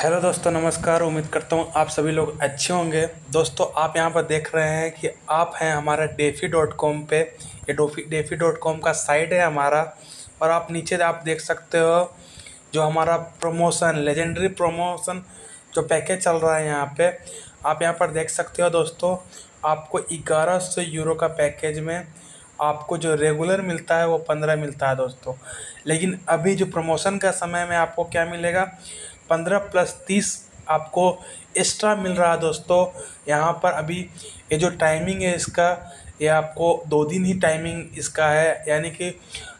Hello दोस्तों, नमस्कार। उम्मीद करता हूँ आप सभी लोग अच्छे होंगे। दोस्तों, आप यहाँ पर देख रहे हैं कि आप हैं हमारा डेफ़ी.com पे। ये डेफ़ी.com का साइट है हमारा। और आप नीचे आप देख सकते हो जो हमारा प्रमोशन, लेजेंडरी प्रमोशन जो पैकेज चल रहा है यहाँ पे। आप यहाँ पर देख सकते हो दोस्तों, आपको 1100 यूरो का पैकेज में आपको जो रेगुलर मिलता है वो 15 मिलता है दोस्तों। लेकिन अभी जो प्रमोशन का समय में आपको क्या मिलेगा, 15 प्लस 30 आपको एक्स्ट्रा मिल रहा है दोस्तों। यहाँ पर अभी ये जो टाइमिंग है इसका, ये आपको 2 दिन ही टाइमिंग इसका है। यानी कि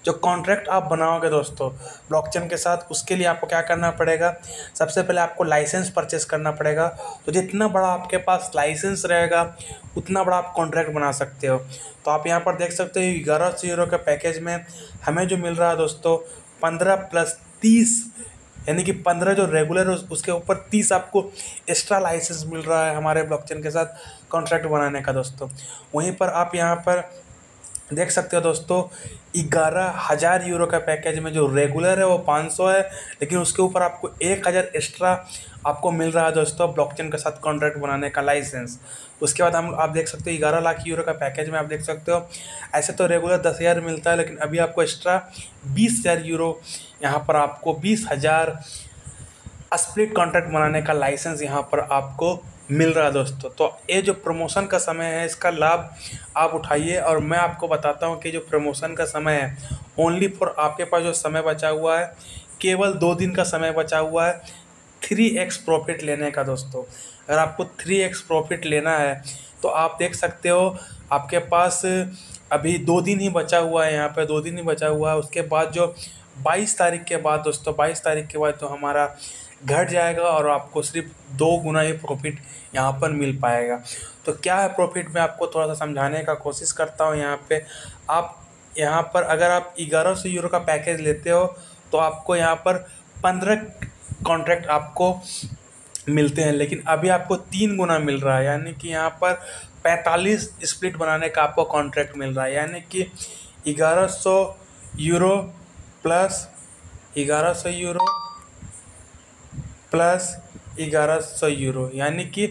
जो कॉन्ट्रैक्ट आप बनाओगे दोस्तों ब्लॉकचेन के साथ, उसके लिए आपको क्या करना पड़ेगा, सबसे पहले आपको लाइसेंस परचेस करना पड़ेगा। तो जितना बड़ा आपके पास लाइसेंस रहेगा उतना बड़ा आप कॉन्ट्रैक्ट बना सकते हो। तो आप यहाँ पर देख सकते हो 1100 यूरो के पैकेज में हमें जो मिल रहा है दोस्तों 15 प्लस 30, यानी कि 15 जो रेगुलर है उसके ऊपर 30 आपको एक्स्ट्रा लाइसेंस मिल रहा है हमारे ब्लॉकचेन के साथ कॉन्ट्रैक्ट बनाने का दोस्तों। वहीं पर आप यहाँ पर देख सकते हो दोस्तों 11,000 यूरो का पैकेज में जो रेगुलर है वो 500 है, लेकिन उसके ऊपर आपको 1,000 एक्स्ट्रा आपको मिल रहा है दोस्तों ब्लॉकचेन के साथ कॉन्ट्रैक्ट बनाने का लाइसेंस। उसके बाद हम आप देख सकते हो 11 लाख यूरो का पैकेज में आप देख सकते हो ऐसे तो रेगुलर 10,000 मिलता है, लेकिन अभी आपको एक्स्ट्रा 20,000 यूरो यहाँ पर आपको 20,000 स्प्लिट कॉन्ट्रैक्ट बनाने का लाइसेंस यहाँ पर आपको मिल रहा है दोस्तों। तो ये जो प्रमोशन का समय है इसका लाभ आप उठाइए। और मैं आपको बताता हूँ कि जो प्रमोशन का समय है ओनली फॉर आपके पास जो समय बचा हुआ है केवल 2 दिन का समय बचा हुआ है 3x प्रॉफिट लेने का दोस्तों। अगर आपको 3x प्रॉफिट लेना है तो आप देख सकते हो आपके पास अभी 2 दिन ही बचा हुआ है, यहाँ पे 2 दिन ही बचा हुआ है। उसके बाद जो 22 तारीख के बाद दोस्तों, 22 तारीख के बाद तो हमारा घट जाएगा और आपको सिर्फ 2 गुना ही प्रॉफिट यहाँ पर मिल पाएगा। तो क्या है प्रॉफिट, मैं आपको थोड़ा सा समझाने का कोशिश करता हूँ। यहाँ पे आप यहाँ पर अगर आप 1100 यूरो का पैकेज लेते हो तो आपको यहाँ पर 15 कॉन्ट्रैक्ट आपको मिलते हैं, लेकिन अभी आपको 3 गुना मिल रहा है। यानी कि यहाँ पर 45 स्प्लिट बनाने का आपको कॉन्ट्रैक्ट मिल रहा है। यानी कि 1100 euro plus 1100 euro plus 1100 euro, यानी कि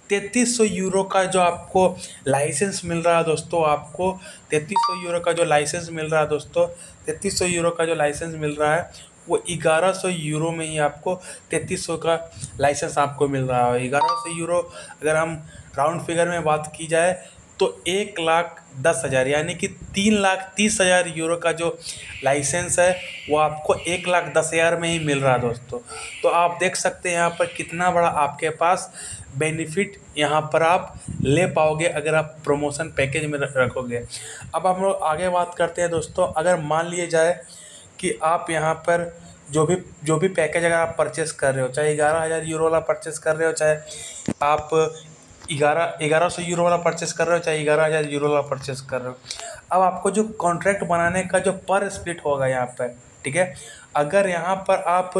3300 यूरो का जो आपको लाइसेंस मिल रहा है दोस्तों। आपको 3300 यूरो का जो लाइसेंस मिल रहा है दोस्तों, 3300 यूरो का जो लाइसेंस मिल रहा है वो 1100 यूरो में ही आपको 3300 का लाइसेंस आपको मिल रहा है। 1100 यूरो अगर हम राउंड फिगर में बात की जाए तो 1,10,000 यानी कि 3,30,000 यूरो का जो लाइसेंस है वो आपको 1,10,000 में ही मिल रहा है दोस्तों। तो आप देख सकते हैं यहाँ पर कितना बड़ा आपके पास बेनिफिट यहाँ पर आप ले पाओगे अगर आप प्रमोशन पैकेज में रखोगे। अब हम लोग आगे बात करते हैं दोस्तों। अगर मान लिए जाए कि आप यहाँ पर जो भी पैकेज अगर आप परचेस कर रहे हो, चाहे 11,000 यूरो वाला परचेस कर रहे हो, चाहे आप 1100 यूरो वाला परचेस कर रहे हो, चाहे 11,000 यूरो वाला परचेस कर रहे हो, अब आपको जो कॉन्ट्रैक्ट बनाने का जो पर स्प्लिट होगा यहाँ पर, ठीक है, अगर यहाँ पर आप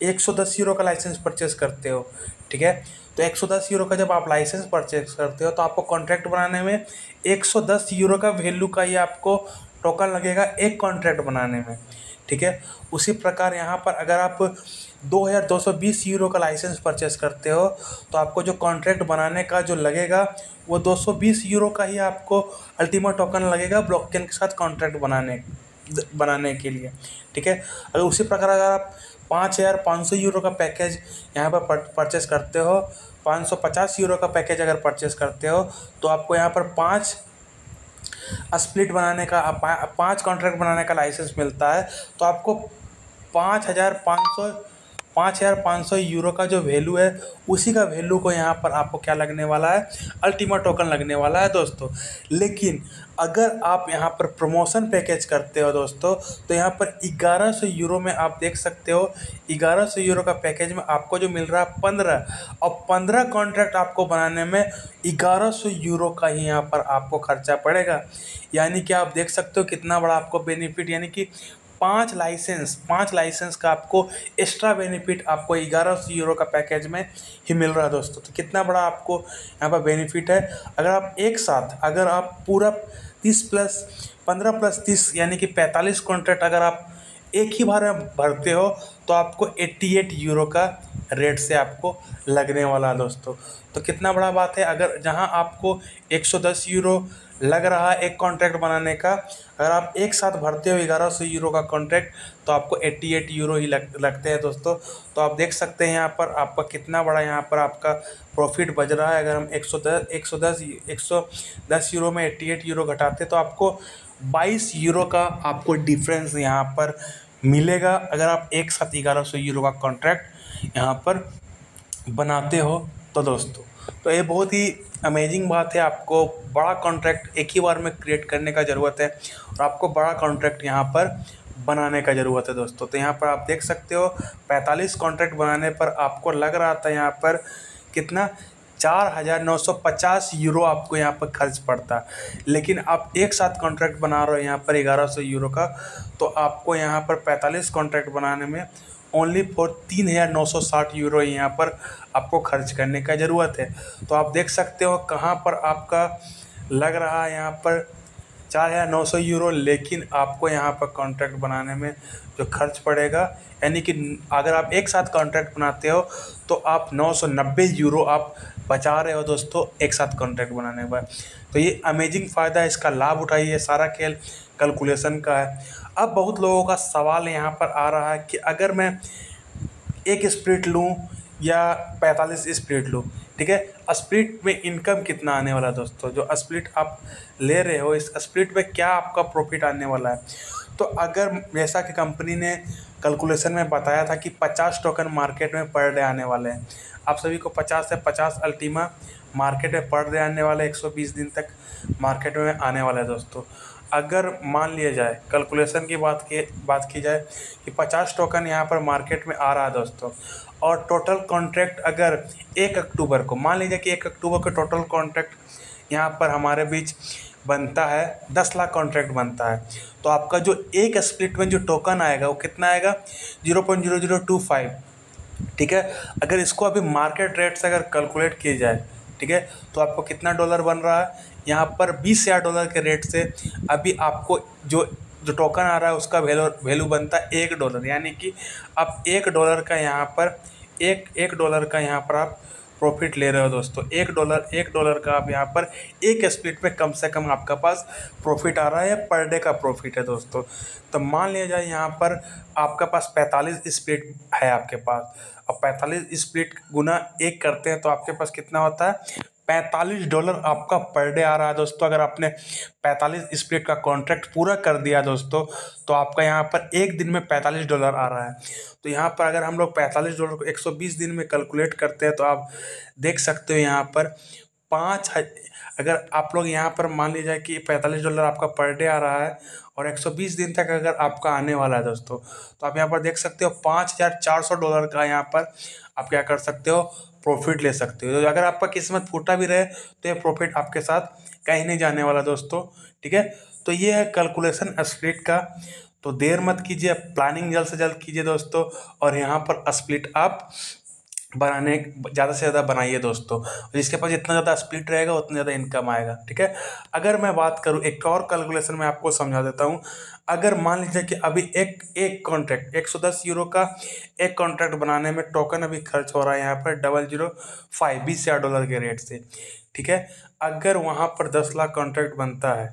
110 यूरो का लाइसेंस परचेस करते हो, ठीक है, तो 110 यूरो का जब आप लाइसेंस परचेस करते हो तो आपको कॉन्ट्रैक्ट बनाने में 110 यूरो का वैल्यू का ही आपको टोकन लगेगा एक कॉन्ट्रैक्ट बनाने में, ठीक है। उसी प्रकार यहाँ पर अगर आप 2,220 यूरो का लाइसेंस परचेस करते हो तो आपको जो कॉन्ट्रैक्ट बनाने का जो लगेगा वो 220 यूरो का ही आपको अल्टीमेट टोकन लगेगा ब्लॉकचेन के साथ कॉन्ट्रैक्ट बनाने के लिए, ठीक है। अगर उसी प्रकार अगर आप 5,500 यूरो का पैकेज यहाँ पर परचेस करते हो, 550 यूरो का पैकेज अगर परचेस करते हो तो आपको यहाँ पर 5 स्प्लिट बनाने का 5 कॉन्ट्रैक्ट बनाने का लाइसेंस मिलता है। तो आपको 5,500 यूरो का जो वैल्यू है उसी का वैल्यू को यहाँ पर आपको क्या लगने वाला है, अल्टीमेट टोकन लगने वाला है दोस्तों। लेकिन अगर आप यहाँ पर प्रमोशन पैकेज करते हो दोस्तों तो यहाँ पर 1100 यूरो में आप देख सकते हो 1100 यूरो का पैकेज में आपको जो मिल रहा है 15, और 15 कॉन्ट्रैक्ट आपको बनाने में 1100 यूरो का ही यहाँ पर आपको खर्चा पड़ेगा। यानी कि आप देख सकते हो कितना बड़ा आपको बेनिफिट, यानी कि 5 लाइसेंस का आपको एक्स्ट्रा बेनिफिट आपको 1100 यूरो का पैकेज में ही मिल रहा है दोस्तों। तो कितना बड़ा आपको यहाँ पर बेनिफिट है। अगर आप एक साथ अगर आप पूरा 15 प्लस 30 यानी कि 45 कॉन्ट्रैक्ट अगर आप एक ही बार में भरते हो तो तो आपको 88 यूरो का रेट से आपको लगने वाला है दोस्तों। तो कितना बड़ा बात है, अगर जहां आपको 110 यूरो लग रहा है एक कॉन्ट्रैक्ट बनाने का, अगर आप एक साथ भरते हो 1100 यूरो का कॉन्ट्रैक्ट तो आपको 88 यूरो ही लगते हैं दोस्तों। तो आप देख सकते हैं यहाँ पर आपका कितना बड़ा यहाँ पर आपका प्रॉफिट बच रहा है। अगर हम 110 यूरो में 88 यूरो घटाते तो आपको 22 यूरो का आपको डिफरेंस यहाँ पर मिलेगा, अगर आप एक साथ 1100 यूरो का कॉन्ट्रैक्ट यहाँ पर बनाते हो तो दोस्तों। तो ये बहुत ही अमेजिंग बात है, आपको बड़ा कॉन्ट्रैक्ट एक ही बार में क्रिएट करने का ज़रूरत है और आपको बड़ा कॉन्ट्रैक्ट यहाँ पर बनाने का ज़रूरत है दोस्तों। तो यहाँ पर आप देख सकते हो 45 कॉन्ट्रैक्ट बनाने पर आपको लग रहा था यहाँ पर कितना 4950 यूरो आपको यहाँ पर खर्च पड़ता, लेकिन आप एक साथ कॉन्ट्रैक्ट बना रहे हो यहाँ पर 1100 यूरो का, तो आपको यहाँ पर 45 कॉन्ट्रैक्ट बनाने में ओनली फॉर 3960 यूरो यहाँ पर आपको खर्च करने का ज़रूरत है। तो आप देख सकते हो कहाँ पर आपका लग रहा है यहाँ पर 4900 यूरो, लेकिन आपको यहाँ पर कॉन्ट्रैक्ट बनाने में जो खर्च पड़ेगा, यानी कि अगर आप एक साथ कॉन्ट्रैक्ट बनाते हो तो आप 990 यूरो आप बचा रहे हो दोस्तों एक साथ कॉन्ट्रैक्ट बनाने पर। तो ये अमेजिंग फ़ायदा है, इसका लाभ उठाइए, सारा खेल कैलकुलेशन का है। अब बहुत लोगों का सवाल यहाँ पर आ रहा है कि अगर मैं एक स्प्लिट लूँ या 45 स्प्लिट लूँ, ठीक है, स्प्लिट में इनकम कितना आने वाला है दोस्तों, जो स्प्लिट आप ले रहे हो इस स्प्लिट में क्या आपका प्रॉफिट आने वाला है। तो अगर जैसा कि कंपनी ने कैलकुलेशन में बताया था कि 50 टोकन मार्केट में पर डे आने वाले हैं, आप सभी को 50 से 50 अल्टीमा मार्केट में पर डे आने वाले 120 दिन तक मार्केट में आने वाला है दोस्तों। अगर मान लिया जाए कैलकुलेशन की बात की जाए कि 50 टोकन यहाँ पर मार्केट में आ रहा है दोस्तों, और टोटल कॉन्ट्रैक्ट अगर 1 अक्टूबर को मान लीजिए कि 1 अक्टूबर को टोटल कॉन्ट्रैक्ट यहाँ पर हमारे बीच बनता है 10 लाख कॉन्ट्रैक्ट बनता है, तो आपका जो एक स्प्लिट में जो टोकन आएगा वो कितना आएगा 0.0025, ठीक है। अगर इसको अभी मार्केट रेट से अगर कैलकुलेट किया जाए, ठीक है, तो आपको कितना डॉलर बन रहा है यहाँ पर 20,000 डॉलर के रेट से अभी आपको जो टोकन आ रहा है उसका वैल्यू बनता है $1, यानी कि आप $1 का यहाँ पर एक डॉलर का यहाँ पर आप प्रॉफिट ले रहे हो दोस्तों। $1 का आप यहाँ पर एक स्प्लिट में कम से कम आपका पास प्रॉफिट आ रहा है, पर डे का प्रॉफिट है दोस्तों। तो मान लिया जाए यहाँ पर आपका पास 45 स्प्लिट है आपके पास, अब 45 स्प्लिट गुना 1 करते हैं तो आपके पास कितना होता है $45 आपका पर डे आ रहा है दोस्तों। अगर आपने 45 स्प्लिट का कॉन्ट्रैक्ट पूरा कर दिया दोस्तों तो आपका यहाँ पर एक दिन में $45 आ रहा है। तो यहाँ पर अगर हम लोग $45 को 120 दिन में कैलकुलेट करते हैं तो आप देख सकते हो यहाँ पर अगर आप लोग यहाँ पर मान लीजिए कि $45 आपका पर डे आ रहा है और 120 दिन तक अगर आपका आने वाला है दोस्तों, तो आप यहाँ पर देख सकते हो $5,400 का यहाँ पर आप क्या कर सकते हो प्रॉफिट ले सकते हो। तो अगर आपका किस्मत फूटा भी रहे तो ये प्रॉफिट आपके साथ कहीं नहीं जाने वाला दोस्तों, ठीक है। तो ये है कैलकुलेशन स्प्लिट का, तो देर मत कीजिए, प्लानिंग जल्द से जल्द कीजिए दोस्तों, और यहाँ पर स्प्लिट आप बनाने ज़्यादा से ज़्यादा बनाइए दोस्तों। जिसके पास जितना ज़्यादा स्प्लिट रहेगा उतना ज़्यादा इनकम आएगा, ठीक है। अगर मैं बात करूँ एक और कैलकुलेशन में आपको समझा देता हूँ। अगर मान लीजिए कि अभी एक कॉन्ट्रैक्ट 110 यूरो का एक कॉन्ट्रैक्ट बनाने में टोकन अभी खर्च हो रहा है यहाँ पर 0.005 $20,000 के रेट से, ठीक है। अगर वहाँ पर 10 लाख कॉन्ट्रैक्ट बनता है,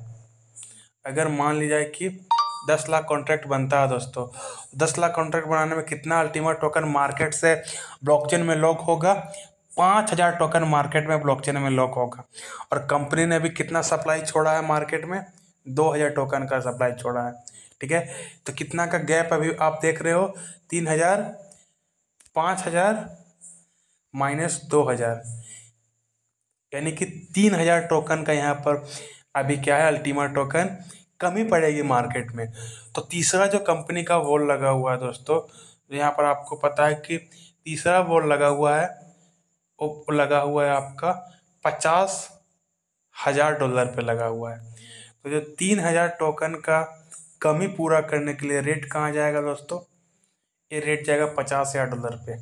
अगर मान ली जाए कि 10 लाख कॉन्ट्रैक्ट बनता है दोस्तों, 10 लाख कॉन्ट्रैक्ट बनाने में कितना अल्टीमेट टोकन मार्केट से ब्लॉकचेन में लॉक होगा 5000 टोकन मार्केट में ब्लॉकचेन में लॉक होगा। और कंपनी ने भी कितना सप्लाई छोड़ा है मार्केट में 2000 टोकन का सप्लाई छोड़ा है, ठीक है। तो कितना का गैप अभी आप देख रहे हो 3000 5000 माइनस 2000, यानी कि 3000 टोकन का यहाँ पर अभी क्या है अल्टीमेट टोकन कमी पड़ेगी मार्केट में। तो तीसरा जो कंपनी का वॉल लगा हुआ है दोस्तों, यहाँ पर आपको पता है कि तीसरा वॉल लगा हुआ है, वो लगा हुआ है आपका $50,000 पे लगा हुआ है। तो जो 3000 टोकन का कमी पूरा करने के लिए रेट कहाँ जाएगा दोस्तों, ये रेट जाएगा $50,000 पे।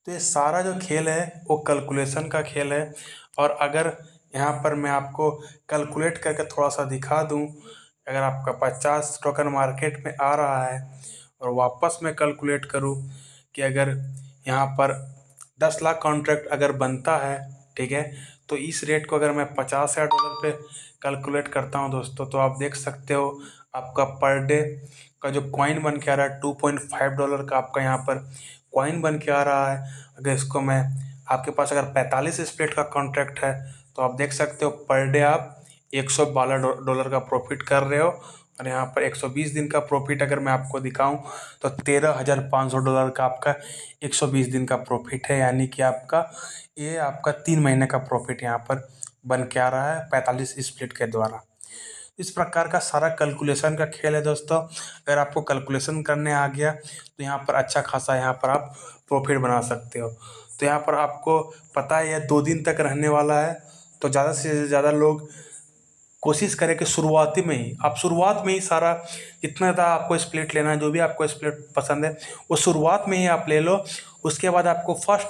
तो ये सारा जो खेल है वो कैलकुलेशन का खेल है। और अगर यहाँ पर मैं आपको कैलकुलेट करके थोड़ा सा दिखा दूँ, अगर आपका 50 टोकन मार्केट में आ रहा है और वापस मैं कैलकुलेट करूँ कि अगर यहाँ पर 10 लाख कॉन्ट्रैक्ट अगर बनता है, ठीक है, तो इस रेट को अगर मैं $50,000 पे कैलकुलेट करता हूँ दोस्तों, तो आप देख सकते हो आपका पर डे का जो कॉइन बन के आ रहा है $2.5 का आपका यहाँ पर कॉइन बन के आ रहा है। अगर इसको मैं आपके पास अगर 45 स्प्लिट का कॉन्ट्रैक्ट है तो आप देख सकते हो पर डे आप $112 का प्रॉफिट कर रहे हो। और यहाँ पर 120 दिन का प्रॉफिट अगर मैं आपको दिखाऊं तो $13,500 का आपका 120 दिन का प्रॉफिट है, यानी कि आपका 3 महीने का प्रॉफिट यहाँ पर बन के आ रहा है 45 स्प्लिट के द्वारा। इस प्रकार का सारा कैलकुलेशन का खेल है दोस्तों। अगर आपको कैलकुलेशन करने आ गया तो यहाँ पर अच्छा खासा यहाँ पर आप प्रॉफिट बना सकते हो। तो यहाँ पर आपको पता है यह 2 दिन तक रहने वाला है, तो ज़्यादा से ज़्यादा लोग कोशिश करें कि शुरुआत में ही सारा जितना ज़्यादा आपको स्प्लिट लेना है, जो भी आपको स्प्लिट पसंद है वो शुरुआत में ही आप ले लो। उसके बाद आपको 1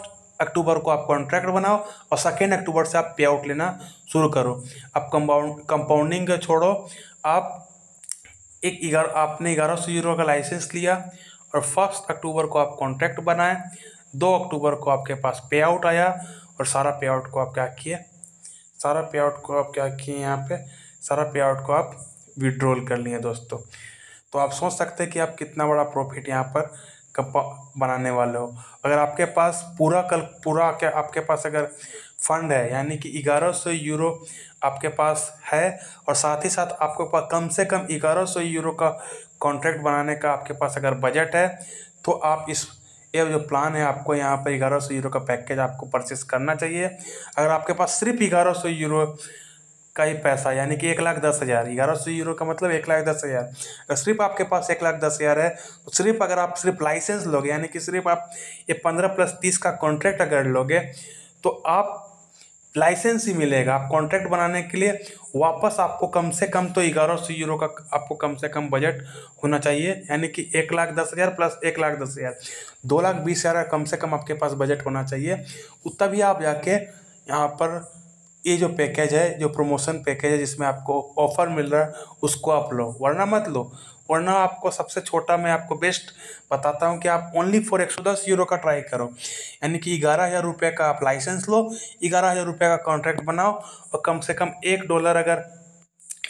अक्टूबर को आप कॉन्ट्रैक्ट बनाओ और 2 अक्टूबर से आप पे आउट लेना शुरू करो। आप कंपाउंडिंग छोड़ो। आप आपने €1100 का लाइसेंस लिया और 1 अक्टूबर को आप कॉन्ट्रैक्ट बनाए, 2 अक्टूबर को आपके पास पे आउट आया और सारा पे आउट को आप क्या किए यहाँ पे सारा पे आउट को आप विड्रॉल कर लिए दोस्तों। तो आप सोच सकते हैं कि आप कितना बड़ा प्रॉफिट यहाँ पर बनाने वाले हो। अगर आपके पास आपके पास अगर फंड है, यानी कि €1100 आपके पास है और साथ ही साथ आपके पास कम से कम €1100 का कॉन्ट्रैक्ट बनाने का आपके पास अगर बजट है, तो आप ये जो प्लान है आपको यहाँ पर €1100 का पैकेज आपको परचेस करना चाहिए। अगर आपके पास सिर्फ €1100 का ही पैसा, यानी कि 1,10,000, €1100 का मतलब 1,10,000, अगर सिर्फ आपके पास 1,10,000 है तो सिर्फ अगर आप सिर्फ लाइसेंस लोगे, यानी कि सिर्फ आप ये 15 + 30 का कॉन्ट्रैक्ट अगर लोगे तो आप लाइसेंस ही मिलेगा। आप कॉन्ट्रैक्ट बनाने के लिए वापस आपको कम से कम तो €1100 का आपको कम से कम बजट होना चाहिए, यानी कि 1,10,000 + 1,10,000 2,20,000 कम से कम आपके पास बजट होना चाहिए। तभी आप जाके यहाँ पर ये जो पैकेज है, जो प्रमोशन पैकेज है जिसमें आपको ऑफर मिल रहा है, उसको आप लो, वरना मत लो। वरना आपको सबसे छोटा मैं आपको बेस्ट बताता हूँ कि आप ओनली फॉर €110 का ट्राई करो, यानी कि ₹11,000 का आप लाइसेंस लो, ₹11,000 का कॉन्ट्रैक्ट बनाओ और कम से कम $1 अगर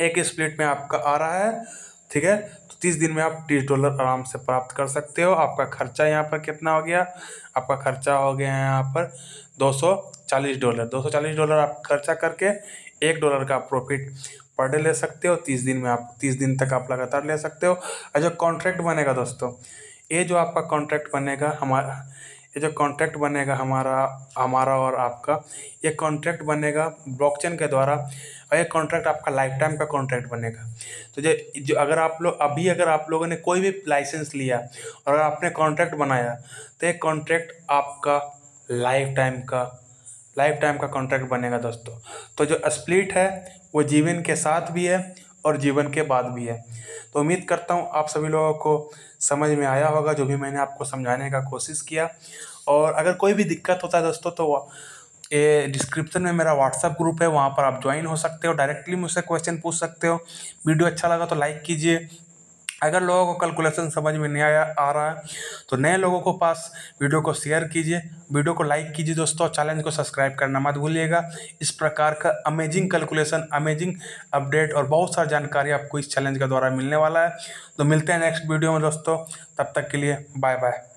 एक स्प्लिट में आपका आ रहा है, ठीक है, तो 30 दिन में आप $30 आराम से प्राप्त कर सकते हो। आपका खर्चा यहाँ पर कितना हो गया? आपका खर्चा हो गया है यहाँ पर $240। $240 आप खर्चा करके $1 का प्रॉफिट पर डे ले सकते हो। 30 दिन तक आप लगातार ले सकते हो। और जो कॉन्ट्रैक्ट बनेगा दोस्तों, ये जो आपका कॉन्ट्रैक्ट बनेगा हमारा और आपका, ये कॉन्ट्रैक्ट बनेगा ब्लॉकचेन के द्वारा और ये कॉन्ट्रैक्ट आपका लाइफ टाइम का कॉन्ट्रैक्ट बनेगा। तो जो अगर आप लोगों ने कोई भी लाइसेंस लिया और आपने कॉन्ट्रैक्ट बनाया तो ये कॉन्ट्रैक्ट आपका लाइफ टाइम का कॉन्ट्रैक्ट बनेगा दोस्तों। तो जो स्प्लिट है वो जीवन के साथ भी है और जीवन के बाद भी है। तो उम्मीद करता हूँ आप सभी लोगों को समझ में आया होगा जो भी मैंने आपको समझाने का कोशिश किया। और अगर कोई भी दिक्कत होता है दोस्तों तो ये डिस्क्रिप्शन में मेरा व्हाट्सएप ग्रुप है, वहाँ पर आप ज्वाइन हो सकते हो, डायरेक्टली मुझसे क्वेश्चन पूछ सकते हो। वीडियो अच्छा लगा तो लाइक कीजिए। अगर लोगों को कैलकुलेशन समझ में नहीं आ रहा है तो नए लोगों को पास वीडियो को शेयर कीजिए, वीडियो को लाइक कीजिए दोस्तों, चैनल को सब्सक्राइब करना मत भूलिएगा। इस प्रकार का अमेजिंग कैलकुलेशन, अमेजिंग अपडेट और बहुत सारी जानकारी आपको इस चैलेंज के द्वारा मिलने वाला है। तो मिलते हैं नेक्स्ट वीडियो में दोस्तों, तब तक के लिए बाय बाय।